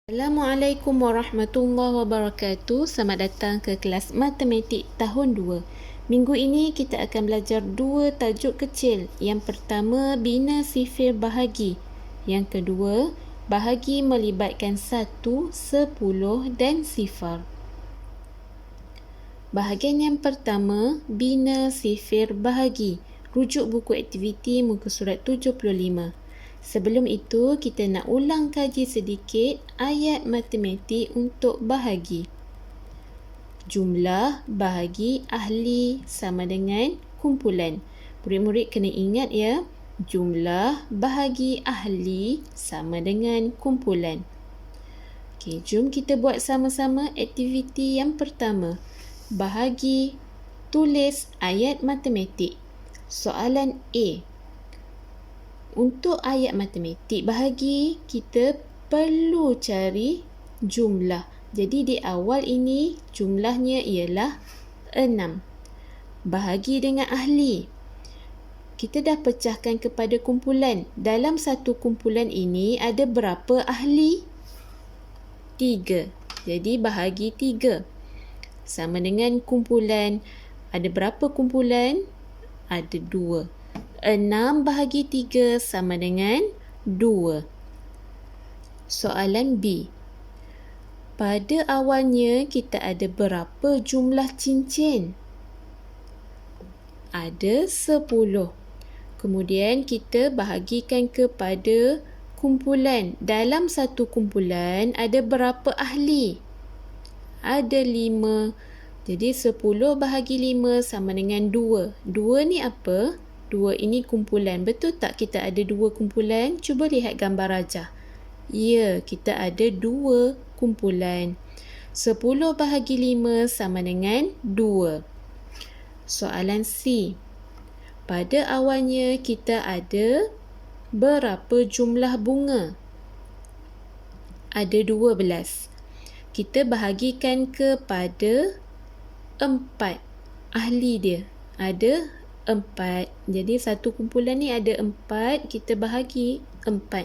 Assalamualaikum warahmatullahi wabarakatuh. Selamat datang ke kelas matematik tahun 2. Minggu ini kita akan belajar dua tajuk kecil. Yang pertama, bina sifir bahagi. Yang kedua, bahagi melibatkan 1, 10 dan sifar. Bahagian yang pertama, bina sifir bahagi. Rujuk buku aktiviti muka surat 75. Sebelum itu, kita nak ulang kaji sedikit ayat matematik untuk bahagi. Jumlah bahagi ahli sama dengan kumpulan. Murid-murid kena ingat ya, jumlah bahagi ahli sama dengan kumpulan. Okey, jom kita buat sama-sama aktiviti yang pertama. Bahagi, tulis ayat matematik. Soalan A. Untuk ayat matematik bahagi, kita perlu cari jumlah. Jadi di awal ini jumlahnya ialah 6. Bahagi dengan ahli. Kita dah pecahkan kepada kumpulan. Dalam satu kumpulan ini ada berapa ahli? 3. Jadi bahagi 3. Sama dengan kumpulan. Ada berapa kumpulan? Ada 2. 6 bahagi 3 sama dengan 2. Soalan B. Pada awalnya kita ada berapa jumlah cincin? Ada 10. Kemudian kita bahagikan kepada kumpulan. Dalam satu kumpulan ada berapa ahli? Ada 5. Jadi 10 bahagi 5 sama dengan 2. 2 ni apa? 2 ini kumpulan. Betul tak kita ada 2 kumpulan? Cuba lihat gambar rajah. Ya, kita ada 2 kumpulan. 10 bahagi 5 sama dengan 2. Soalan C. Pada awalnya kita ada berapa jumlah bunga? Ada 12. Kita bahagikan kepada 4 ahli dia. Ada 4. Jadi satu kumpulan ni ada 4, kita bahagi 4.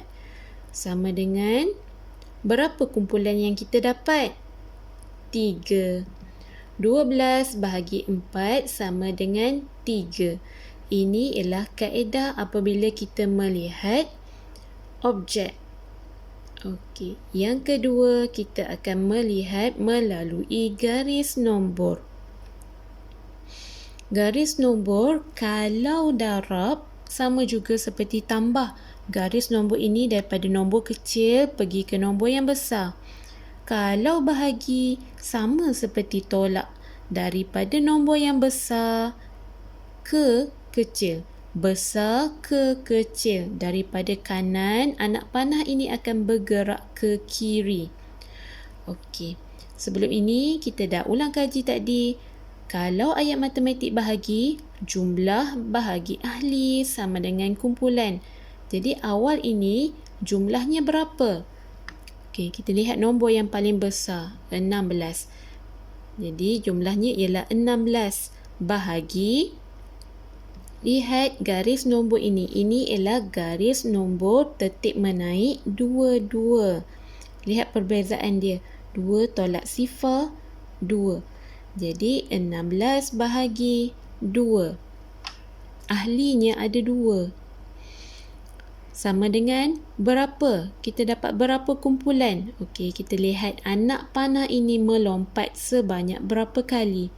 Sama dengan berapa kumpulan yang kita dapat? 3. 12 bahagi 4 sama dengan 3. Ini ialah kaedah apabila kita melihat objek. Okey, yang kedua kita akan melihat melalui garis nombor. Garis nombor kalau darab sama juga seperti tambah. Garis nombor ini daripada nombor kecil pergi ke nombor yang besar. Kalau bahagi sama seperti tolak. Daripada nombor yang besar ke kecil. Besar ke kecil. Daripada kanan, anak panah ini akan bergerak ke kiri. Okey. Sebelum ini kita dah ulang kaji tadi. Kalau ayat matematik bahagi, jumlah bahagi ahli sama dengan kumpulan. Jadi awal ini jumlahnya berapa? Okey, kita lihat nombor yang paling besar, 16. Jadi jumlahnya ialah 16 bahagi, lihat garis nombor ini. Ini ialah garis nombor tertib menaik 2. Lihat perbezaan dia. 2 tolak sifar 2. Jadi 16 bahagi 2. Ahlinya ada 2. Sama dengan berapa? Kita dapat berapa kumpulan? Okey, kita lihat anak panah ini melompat sebanyak berapa kali?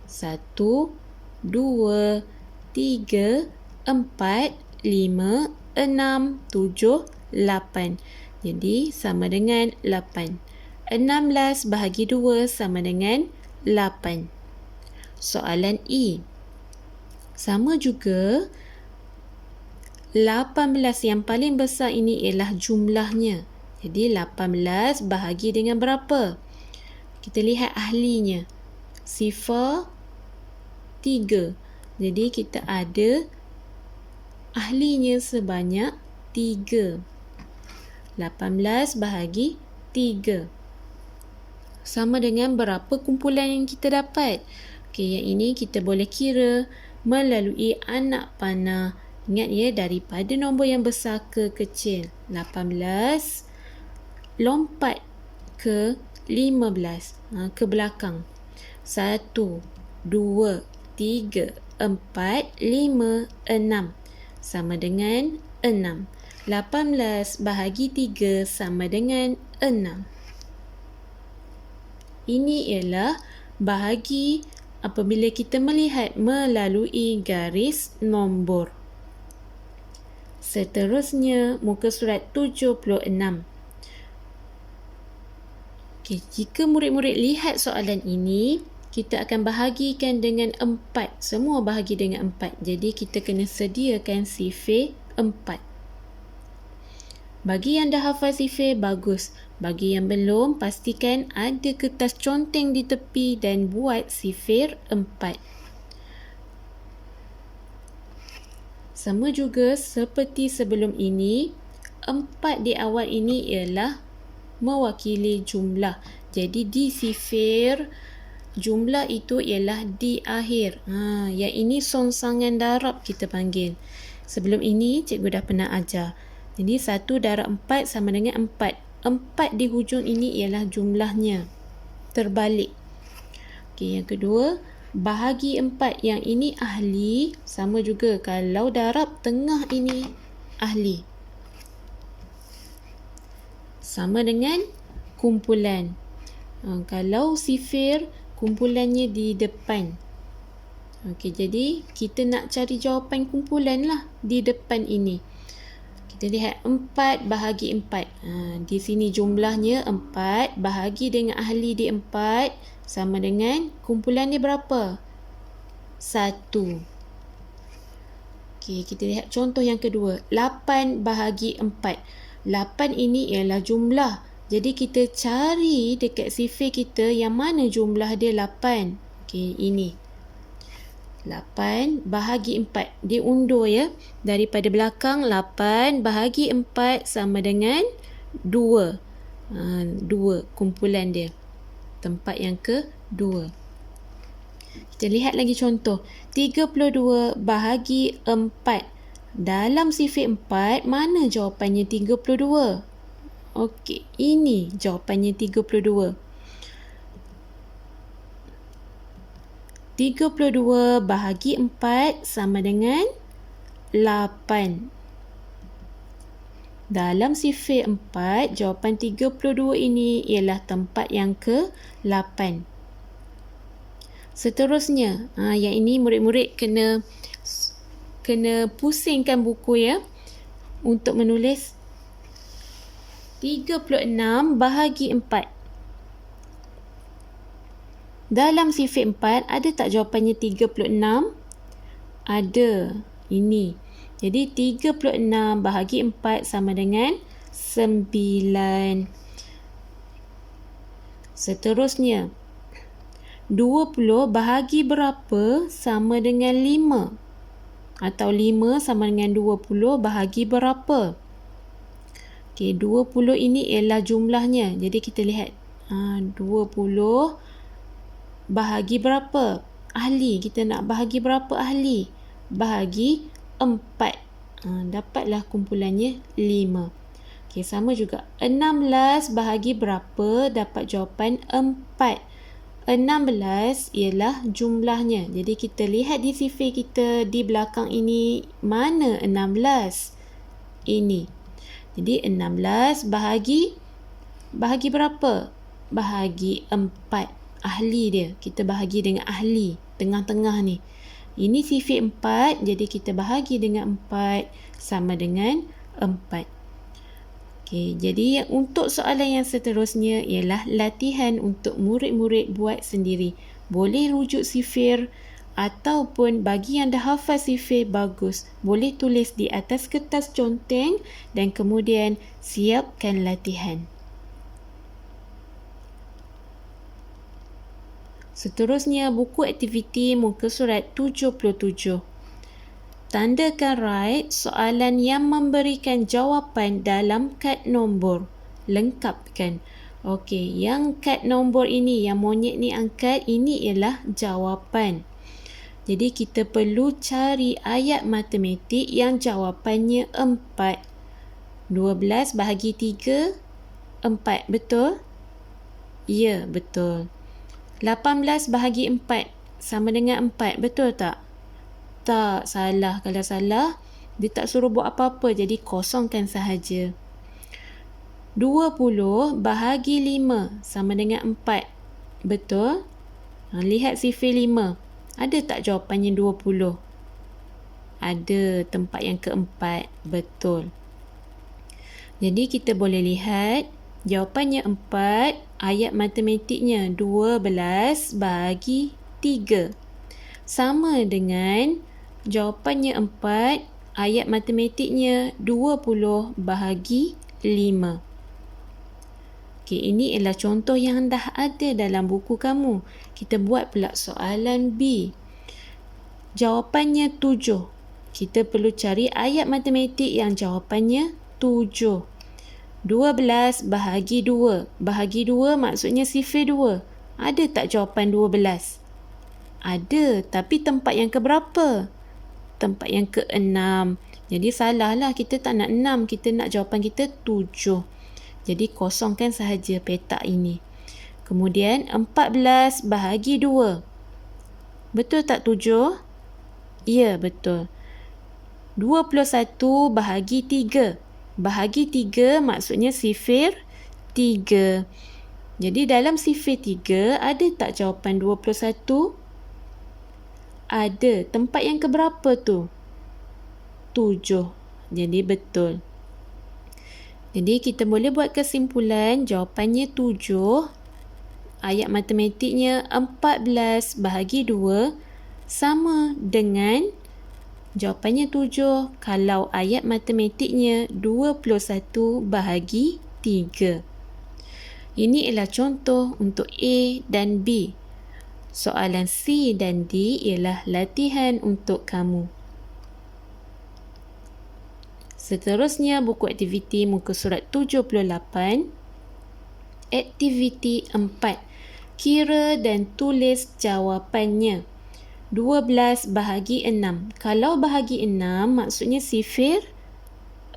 1, 2, 3, 4, 5, 6, 7, 8. Jadi sama dengan 8. 16 bahagi 2 sama dengan 8. Soalan E. Sama juga 18 yang paling besar ini ialah jumlahnya. Jadi 18 bahagi dengan berapa? Kita lihat ahlinya. Sifar 3. Jadi kita ada ahlinya sebanyak 3. 18 bahagi 3. Sama dengan berapa kumpulan yang kita dapat? Okey, yang ini kita boleh kira melalui anak panah. Ingat ya, daripada nombor yang besar ke kecil. 18 lompat ke 15. Ke belakang. 1, 2, 3, 4, 5, 6. Sama dengan 6. 18 bahagi 3 sama dengan 6. Ini ialah bahagi apabila kita melihat melalui garis nombor. Seterusnya, muka surat 76. Okay, jika murid-murid lihat soalan ini, kita akan bahagikan dengan 4. Semua bahagi dengan 4. Jadi, kita kena sediakan sifir 4. Bagi yang dah hafal sifir, bagus. Bagi yang belum, pastikan ada kertas conteng di tepi dan buat sifir 4. Sama juga seperti sebelum ini, 4 di awal ini ialah mewakili jumlah. Jadi di sifir, jumlah itu ialah di akhir. Yang ini songsangan darab kita panggil. Sebelum ini, cikgu dah pernah ajar. Jadi 1 darab 4 sama dengan 4. 4 di hujung ini ialah jumlahnya. Terbalik. Okey, yang kedua, bahagi 4. Yang ini ahli. Sama juga kalau darab tengah ini ahli. Sama dengan kumpulan. Kalau sifir, kumpulannya di depan. Okey, jadi kita nak cari jawapan kumpulan lah di depan ini. Kita lihat 4 bahagi 4. Di sini jumlahnya 4 bahagi dengan ahli di 4 sama dengan kumpulan dia berapa? 1. Okey, kita lihat contoh yang kedua. 8 bahagi 4. 8 ini ialah jumlah. Jadi kita cari dekat sifir kita yang mana jumlah dia 8. Okey, ini. 8 bahagi 4. Diundur ya. Daripada belakang, 8 bahagi 4 sama dengan 2. 2 kumpulan dia. Tempat yang ke-2. Kita lihat lagi contoh. 32 bahagi 4. Dalam sifir 4, mana jawapannya 32? Okey, ini jawapannya 32. 32 bahagi 4 sama dengan 8. Dalam sifir 4, jawapan 32 ini ialah tempat yang ke-8. Seterusnya, yang ini murid-murid kena pusingkan buku ya untuk menulis 36 bahagi 4. Dalam sifir 4 ada tak jawapannya 36? Ada. Ini. Jadi 36 bahagi 4 sama dengan 9. Seterusnya 20 bahagi berapa sama dengan 5? Atau 5 sama dengan 20 bahagi berapa? Okey, 20 ini ialah jumlahnya. Jadi kita lihat 20 bahagi berapa? Ahli. Kita nak bahagi berapa ahli? Bahagi 4. Dapatlah kumpulannya 5. Okey, sama juga. 16 bahagi berapa? Dapat jawapan 4. 16 ialah jumlahnya. Jadi kita lihat di sifir kita di belakang ini, mana 16? Ini. Jadi 16 bahagi berapa? Bahagi 4. Ahli dia. Kita bahagi dengan ahli. Tengah-tengah ni. Ini sifir 4. Jadi kita bahagi dengan 4 sama dengan 4. Okey, jadi untuk soalan yang seterusnya ialah latihan untuk murid-murid buat sendiri. Boleh rujuk sifir ataupun bagi yang dah hafal sifir, bagus. Boleh tulis di atas kertas conteng dan kemudian siapkan latihan. Seterusnya, buku aktiviti muka surat 77. Tandakan right soalan yang memberikan jawapan dalam kad nombor. Lengkapkan. Okey, yang kad nombor ini, yang monyet ni angkat, ini ialah jawapan. Jadi kita perlu cari ayat matematik yang jawapannya 4. 12 bahagi 3, 4. Betul? Ya, betul. 18 bahagi 4 sama dengan 4. Betul tak? Tak, salah. Kalau salah, dia tak suruh buat apa-apa. Jadi kosongkan sahaja. 20 bahagi 5 sama dengan 4. Betul? Lihat sifir 5. Ada tak jawapannya 20? Ada, tempat yang keempat. Betul. Jadi kita boleh lihat jawapannya 4, ayat matematiknya 12 bahagi 3. Sama dengan jawapannya 4, ayat matematiknya 20 bahagi 5. Okey, ini ialah contoh yang dah ada dalam buku kamu. Kita buat pula soalan B. Jawapannya 7. Kita perlu cari ayat matematik yang jawapannya 7. 12 bahagi 2. Bahagi 2 maksudnya sifir 2. Ada tak jawapan 12? Ada, tapi tempat yang keberapa? Tempat yang ke-6. Jadi salahlah, kita tak nak 6, kita nak jawapan kita 7. Jadi kosongkan sahaja petak ini. Kemudian 14 bahagi 2. Betul tak 7? Ya, betul. 21 bahagi 3. Bahagi 3 maksudnya sifir 3. Jadi dalam sifir 3 ada tak jawapan 21? Ada. Tempat yang keberapa tu? 7. Jadi betul. Jadi kita boleh buat kesimpulan jawapannya 7. Ayat matematiknya 14 bahagi 2 sama dengan jawapannya 7 kalau ayat matematiknya 21 bahagi 3. Ini ialah contoh untuk A dan B. Soalan C dan D ialah latihan untuk kamu. Seterusnya, buku aktiviti muka surat 78. Aktiviti 4. Kira dan tulis jawapannya. 12 bahagi 6. Kalau bahagi 6 maksudnya sifir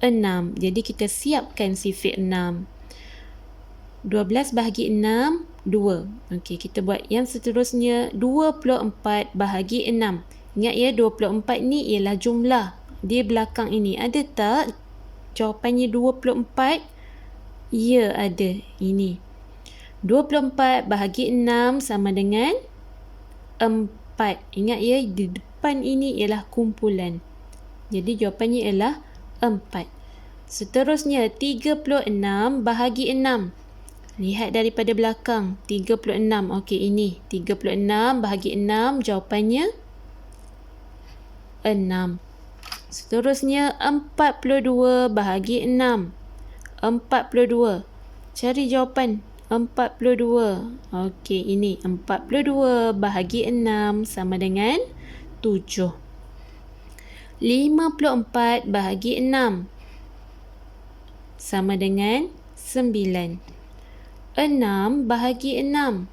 6. Jadi kita siapkan sifir 6. 12 bahagi 6, 2. Okey, kita buat yang seterusnya. 24 bahagi 6. Ingat ya, 24 ni ialah jumlah. Dia belakang ini. Ada tak jawapannya 24? Ya, ada. Ini. 24 bahagi 6 sama dengan 4. Ingat ya, di depan ini ialah kumpulan. Jadi jawapannya ialah 4. Seterusnya, 36 bahagi 6. Lihat daripada belakang. 36. Okey, ini. 36 bahagi 6. Jawapannya 6. Seterusnya, 42 bahagi 6. 42. Cari jawapan. 42. Okey, ini. 42 bahagi 6 sama dengan 7. 54 bahagi 6 sama dengan 9. 6 bahagi 6.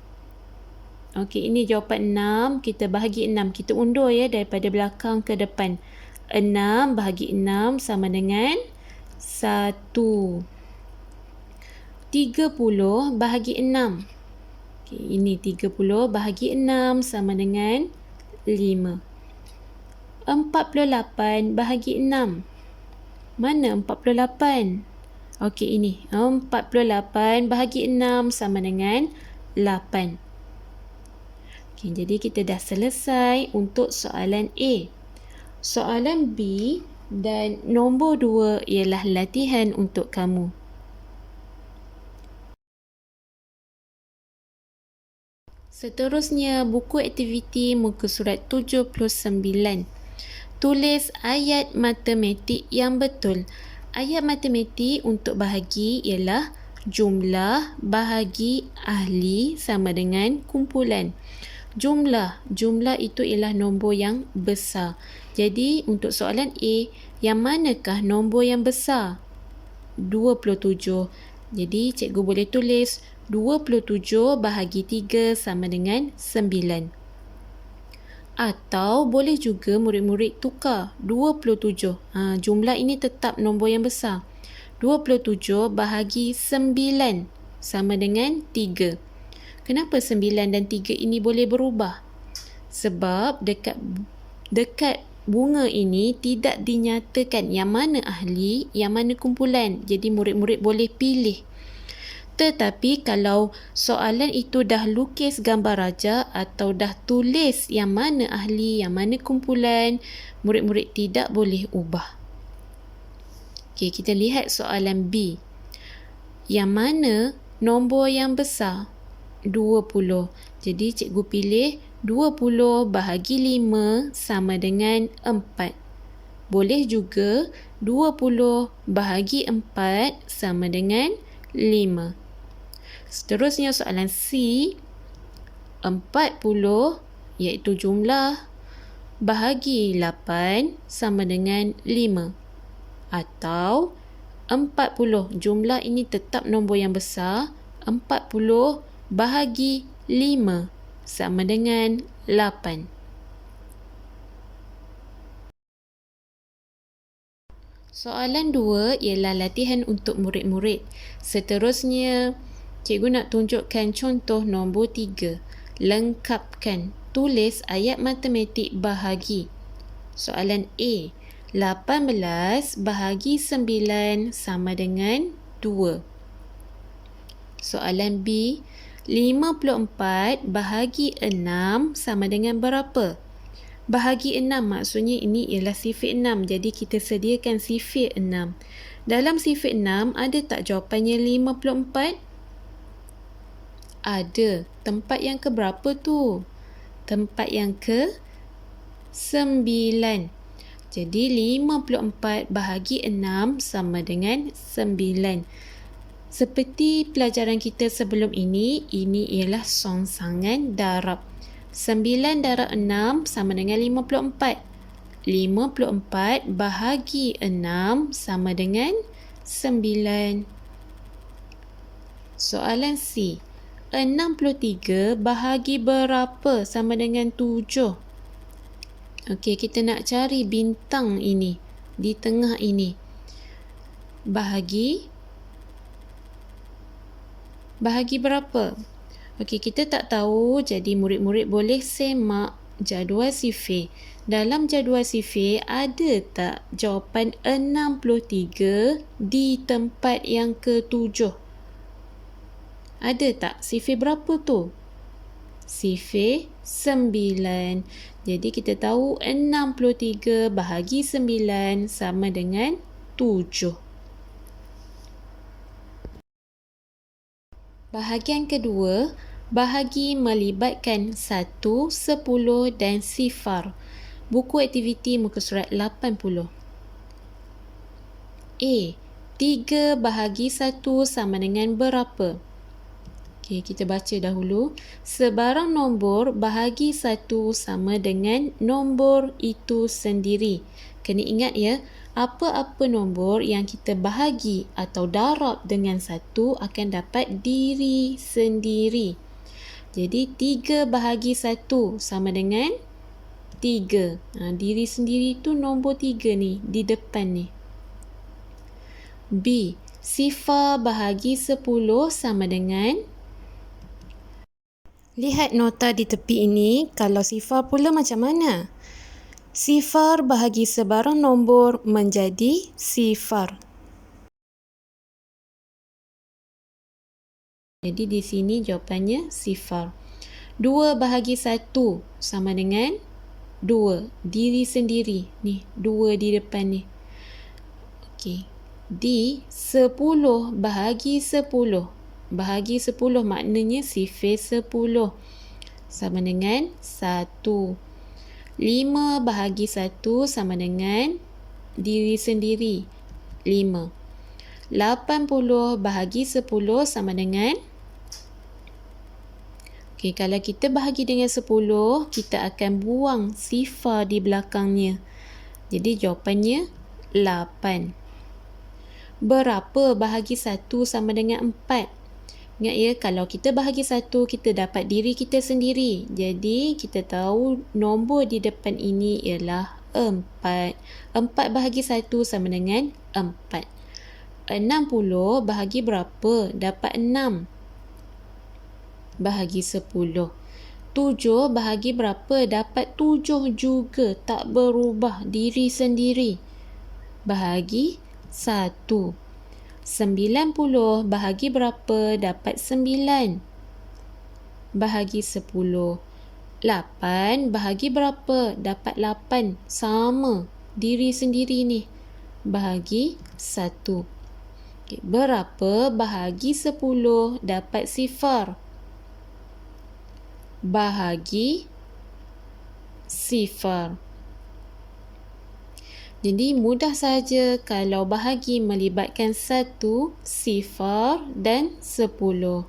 Okey, ini jawapan 6. Kita bahagi 6. Kita undur ya daripada belakang ke depan. 6 bahagi 6 sama dengan 1. 30 bahagi 6. Okey, ini 30 bahagi 6 sama dengan 5. 48 bahagi 6. Mana 48? Okey, ini. 48 bahagi 6 sama dengan 8. Okey, jadi kita dah selesai untuk soalan A. Soalan B dan nombor 2 ialah latihan untuk kamu. Seterusnya, buku aktiviti muka surat 79. Tulis ayat matematik yang betul. Ayat matematik untuk bahagi ialah jumlah bahagi ahli sama dengan kumpulan. Jumlah itu ialah nombor yang besar. Jadi untuk soalan A, yang manakah nombor yang besar? 27. Jadi cikgu boleh tulis 27 bahagi 3 sama dengan 9. Atau boleh juga murid-murid tukar 27. Jumlah ini tetap nombor yang besar. 27 bahagi 9 sama dengan 3. Kenapa 9 dan 3 ini boleh berubah? Sebab dekat bunga ini tidak dinyatakan yang mana ahli, yang mana kumpulan. Jadi murid-murid boleh pilih. Tetapi kalau soalan itu dah lukis gambar raja atau dah tulis yang mana ahli, yang mana kumpulan, murid-murid tidak boleh ubah. Okey, kita lihat soalan B. Yang mana nombor yang besar? 20. Jadi cikgu pilih 20 bahagi 5 sama dengan 4. Boleh juga 20 bahagi 4 sama dengan 5. Seterusnya soalan C, 40 iaitu jumlah bahagi 8 sama dengan 5. Atau 40, jumlah ini tetap nombor yang besar, 40 bahagi 5 sama dengan 8. Soalan 2 ialah latihan untuk murid-murid. Seterusnya, cikgu nak tunjukkan contoh nombor 3. Lengkapkan. Tulis ayat matematik bahagi. Soalan A. 18 bahagi 9 sama dengan 2. Soalan B. 54 bahagi 6 sama dengan berapa? Bahagi 6 maksudnya ini ialah sifir 6. Jadi kita sediakan sifir 6. Dalam sifir 6 ada tak jawapannya 54? Ada. Tempat yang ke berapa tu? Tempat yang ke 9. Jadi 54 bahagi 6 sama dengan 9. Seperti pelajaran kita sebelum ini ialah songsangan darab. 9 darab 6 sama dengan 54. 54 bahagi 6 sama dengan 9. Soalan C. 63 bahagi berapa sama dengan 7? Okey, kita nak cari bintang ini. Di tengah ini. Bahagi berapa? Okey, kita tak tahu, jadi murid-murid boleh semak jadual sifir. Dalam jadual sifir, ada tak jawapan 63 di tempat yang ke-7? Ada tak? Sifir berapa tu? Sifir 9. Jadi kita tahu 63 bahagi 9 sama dengan 7. Bahagian kedua, bahagi melibatkan 1, 10 dan sifar. Buku aktiviti muka surat 80. A. 3 bahagi 1 sama dengan berapa? Okey, kita baca dahulu. Sebarang nombor bahagi 1 sama dengan nombor itu sendiri. Kena ingat ya, apa-apa nombor yang kita bahagi atau darab dengan 1 akan dapat diri sendiri. Jadi 3 bahagi 1 sama dengan 3. Diri sendiri tu nombor 3 ni, di depan ni. B. Sifar bahagi 10 sama dengan. Lihat nota di tepi ini, kalau sifar pula macam mana? Sifar bahagi sebarang nombor menjadi sifar. Jadi di sini jawapannya sifar. 2 bahagi 1 sama dengan 2. Diri sendiri. Ni, 2 di depan ni. Okey. D. 10 bahagi 10. Bahagi 10 maknanya sifir 10. Sama dengan 1. 5 bahagi 1 sama dengan diri sendiri. 5. 80 bahagi 10 sama dengan. Okey, kalau kita bahagi dengan 10, kita akan buang sifar di belakangnya. Jadi jawapannya 8. Berapa bahagi 1 sama dengan 4? Ingat ya, kalau kita bahagi 1, kita dapat diri kita sendiri. Jadi, kita tahu nombor di depan ini ialah 4. 4 bahagi 1 sama dengan 4. 60 bahagi berapa? Dapat 6. bahagi 10. 7 bahagi berapa? Dapat 7 juga, tak berubah diri sendiri. Bahagi 1. 90 bahagi berapa? Dapat 9. Bahagi 10. 8 bahagi berapa? Dapat 8. Sama diri sendiri ni. Bahagi 1. Okay. Berapa bahagi 10 dapat 0? Bahagi 0. Jadi mudah saja kalau bahagi melibatkan 1, 0 dan 10.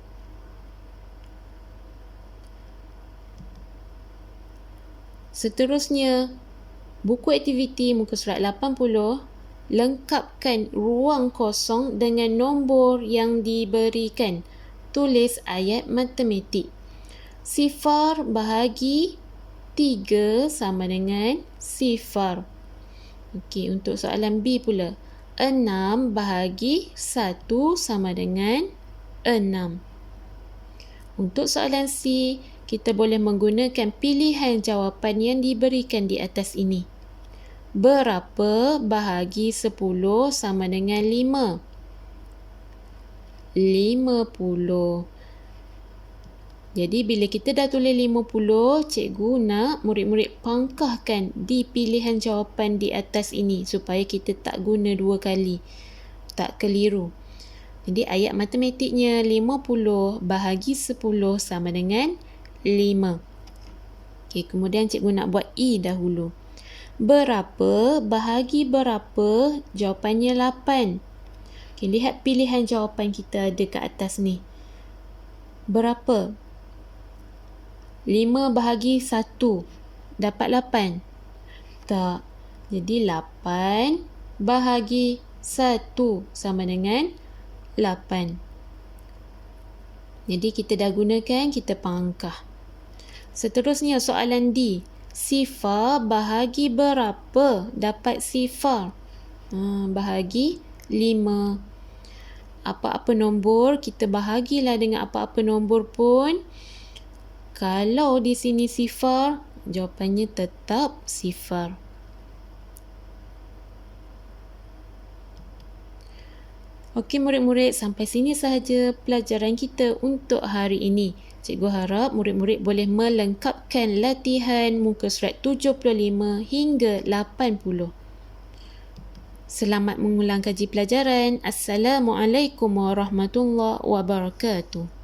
Seterusnya, buku aktiviti muka surat 80, lengkapkan ruang kosong dengan nombor yang diberikan. Tulis ayat matematik. 0 bahagi 3 sama dengan 0. Okey, untuk soalan B pula. 6 bahagi 1 sama dengan 6. Untuk soalan C, kita boleh menggunakan pilihan jawapan yang diberikan di atas ini. Berapa bahagi 10 sama dengan 5? 50. Jadi bila kita dah tulis 50, cikgu nak murid-murid pangkahkan di pilihan jawapan di atas ini supaya kita tak guna 2 kali. Tak keliru. Jadi ayat matematiknya 50 bahagi 10 sama dengan 5. Okey, kemudian cikgu nak buat E dahulu. Berapa bahagi berapa? Jawapannya 8. Okay, lihat pilihan jawapan kita ada kat atas ni. Berapa? 5 bahagi 1 dapat 8. Tak. Jadi 8 bahagi 1 sama dengan 8. Jadi kita dah gunakan, kita pangkah. Seterusnya soalan D. 0 bahagi berapa? Dapat 0. Bahagi 5. Apa-apa nombor, kita bahagilah dengan apa-apa nombor pun. Kalau di sini 0, jawapannya tetap 0. Okey murid-murid, sampai sini sahaja pelajaran kita untuk hari ini. Cikgu harap murid-murid boleh melengkapkan latihan muka surat 75 hingga 80. Selamat mengulang kaji pelajaran. Assalamualaikum warahmatullahi wabarakatuh.